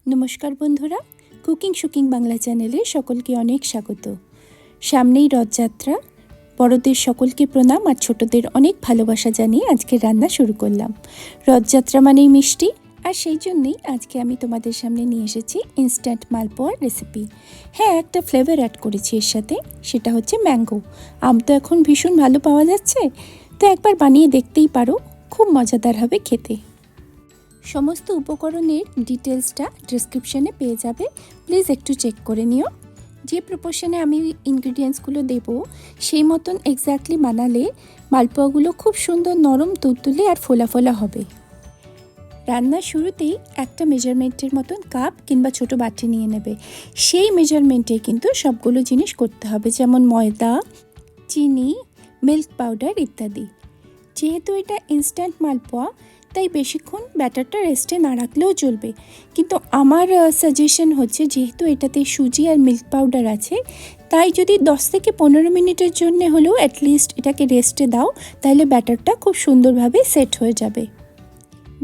নমস্কার বন্ধুরা, কুকিং শুকিং বাংলা চ্যানেলে সকলকে অনেক স্বাগত। সামনেই রথযাত্রা, বড়দের সকলকে প্রণাম আর ছোটদের অনেক ভালোবাসা জানিয়ে আজকে রান্না শুরু করলাম। রথযাত্রা মানেই মিষ্টি, আর সেই জন্যেই আজকে আমি তোমাদের সামনে নিয়ে এসেছি ইনস্ট্যান্ট মালপোয়ার রেসিপি। হ্যাঁ, একটা ফ্লেভার অ্যাড করেছি এর সাথে, সেটা হচ্ছে ম্যাঙ্গো। আম তো এখন ভীষণ ভালো পাওয়া যাচ্ছে, তো একবার বানিয়ে দেখতেই পারো, খুব মজাদার হবে খেতে। সমস্ত উপকরণের ডিটেলসটা ডেসক্রিপশানে পেয়ে যাবে, প্লিজ একটু চেক করে নিও। যে প্রপোর্শনে আমি ইনগ্রিডিয়েন্টসগুলো দেব সেই মতন এক্স্যাক্টলি বানালে মালপোয়াগুলো খুব সুন্দর নরম তুলতুলে আর ফোলা ফোলা হবে। রান্নার শুরুতেই একটা মেজারমেন্টের মতন কাপ কিংবা ছোট বাটি নিয়ে নেবে। সেই মেজারমেন্টে কিন্তু সবগুলো জিনিস করতে হবে, যেমন ময়দা, চিনি, মিল্ক পাউডার ইত্যাদি। যেহেতু এটা ইনস্ট্যান্ট মালপোয়া, তাই বেশিক্ষণ ব্যাটারটা রেস্টে না রাখলেও চলবে, কিন্তু আমার সাজেশন হচ্ছে যেহেতু এটাতে সুজি আর মিল্ক পাউডার আছে, তাই যদি 10 থেকে 15 মিনিটের জন্য হলেও অ্যাটলিস্ট এটাকে রেস্টে দাও, তাহলে ব্যাটারটা খুব সুন্দরভাবে সেট হয়ে যাবে।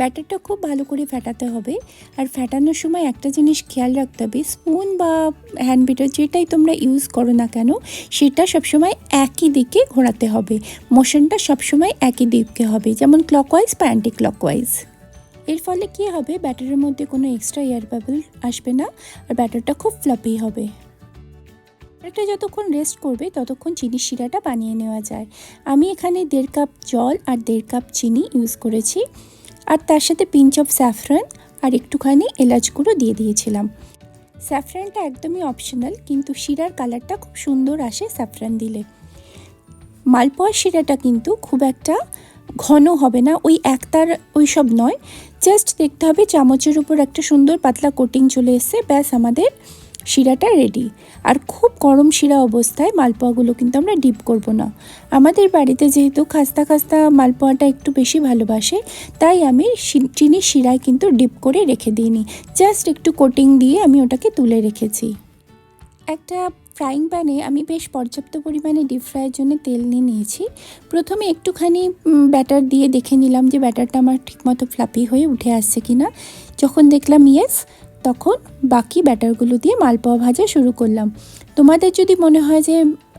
ব্যাটারটা খুব ভালো করে ফেটাতে হবে, আর ফেটানোর সময় একটা জিনিস খেয়াল রাখতে হবে, স্পুন বা হ্যান্ড বিটার যেটাই তোমরা ইউজ করো না কেন, সেটা সবসময় একই দিকে ঘোরাতে হবে। মোশনটা সবসময় একই দিকে হবে, যেমন ক্লকওয়াইজ বা অ্যান্টি ক্লকওয়াইজ। এর ফলে কী হবে, ব্যাটারের মধ্যে কোনো এক্সট্রা এয়ার বাবল আসবে না, আর ব্যাটারটা খুব ফ্লাপি হবে। এটা যতক্ষণ রেস্ট করবে ততক্ষণ চিনির শিরাটা বানিয়ে নেওয়া যায়। আমি এখানে 1.5 কাপ জল আর 1.5 কাপ চিনি ইউজ করেছি, আর তার সাথে পিঞ্চ অফ স্যাফরন আর একটুখানি এলাচ গুঁড়ো দিয়ে দিয়েছিলাম। স্যাফরনটা একদমই অপশনাল, কিন্তু শিরার কালারটা খুব সুন্দর আসে স্যাফরন দিলে। মালপোয়ার শিরাটা কিন্তু খুব একটা ঘন হবে না, ওই একতার ওই সব নয়, জাস্ট দেখতে হবে চামচের উপর একটা সুন্দর পাতলা কোটিং চলে এসছে, ব্যাস আমাদের শিরাটা রেডি। আর খুব গরম শিরা অবস্থায় মালপোয়াগুলো কিন্তু আমরা ডিপ করব না। আমাদের বাড়িতে যেহেতু খাস্তা খাস্তা মালপোয়াটা একটু বেশি ভালোবাসে, তাই আমি চিনির শিরায় কিন্তু ডিপ করে রেখে দিইনি, জাস্ট একটু কোটিং দিয়ে আমি ওটাকে তুলে রেখেছি। একটা ফ্রাইং প্যানে আমি বেশ পর্যাপ্ত পরিমাণে ডিপ ফ্রাইয়ের জন্য তেল নিয়ে নিয়েছি। প্রথমে একটুখানি ব্যাটার দিয়ে দেখে নিলাম যে ব্যাটারটা আমার ঠিকমতো ফ্লাপি হয়ে উঠে আসছে কিনা। যখন দেখলাম ইয়েস, তখন বাকি ব্যাটারগুলো দিয়ে মালপোয়া ভাজা শুরু করলাম। তোমাদের যদি মনে হয় যে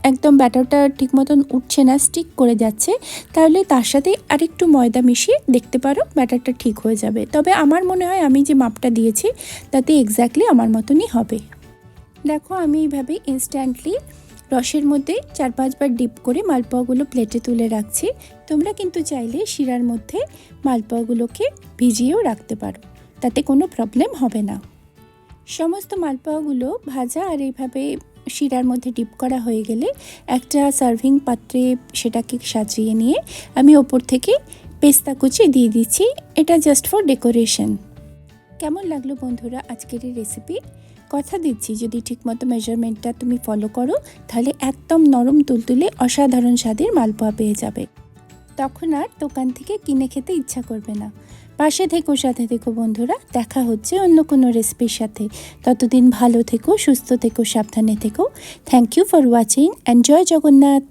একদম ব্যাটারটা ঠিক মতন উঠছে না, স্টিক করে যাচ্ছে, তাহলে তার সাথে আরেকটু ময়দা মিশিয়ে দেখতে পারো, ব্যাটারটা ঠিক হয়ে যাবে। তবে আমার মনে হয় আমি যে মাপটা দিয়েছি তাতে এক্স্যাক্টলি আমার মতনই হবে। দেখো, আমি এইভাবে ইনস্ট্যান্টলি রসের মধ্যে 4-5 বার ডিপ করে মালপোয়াগুলো প্লেটে তুলে রাখছি। তোমরা কিন্তু চাইলে শিরার মধ্যে মালপোয়াগুলোকে ভিজিয়েও রাখতে পারো, তাতে কোনো প্রবলেম হবে না। সমস্ত মালপোয়াগুলো ভাজা আর এইভাবে শিরার মধ্যে ডিপ করা হয়ে গেলে একটা সার্ভিং পাত্রে সেটাকে সাজিয়ে নিয়ে আমি ওপর থেকে পেস্তা কুচি দিয়ে দিচ্ছি, এটা জাস্ট ফর ডেকোরেশন। কেমন লাগলো বন্ধুরা আজকের এই রেসিপি? কথা দিচ্ছি, যদি ঠিকমতো মেজারমেন্টটা তুমি ফলো করো, তাহলে একদম নরম তুলতুলে অসাধারণ স্বাদের মালপোয়া পেয়ে যাবে। তখন আর দোকান থেকে কিনে খেতে ইচ্ছা করবে না। পাশে থেকো, সাথে থেকো বন্ধুরা, দেখা হচ্ছে অন্য কোনো রেসিপির সাথে। ততদিন ভালো থেকো, সুস্থ থেকো, সাবধানে থেকো। Thank you for watching, and জয় জগন্নাথ।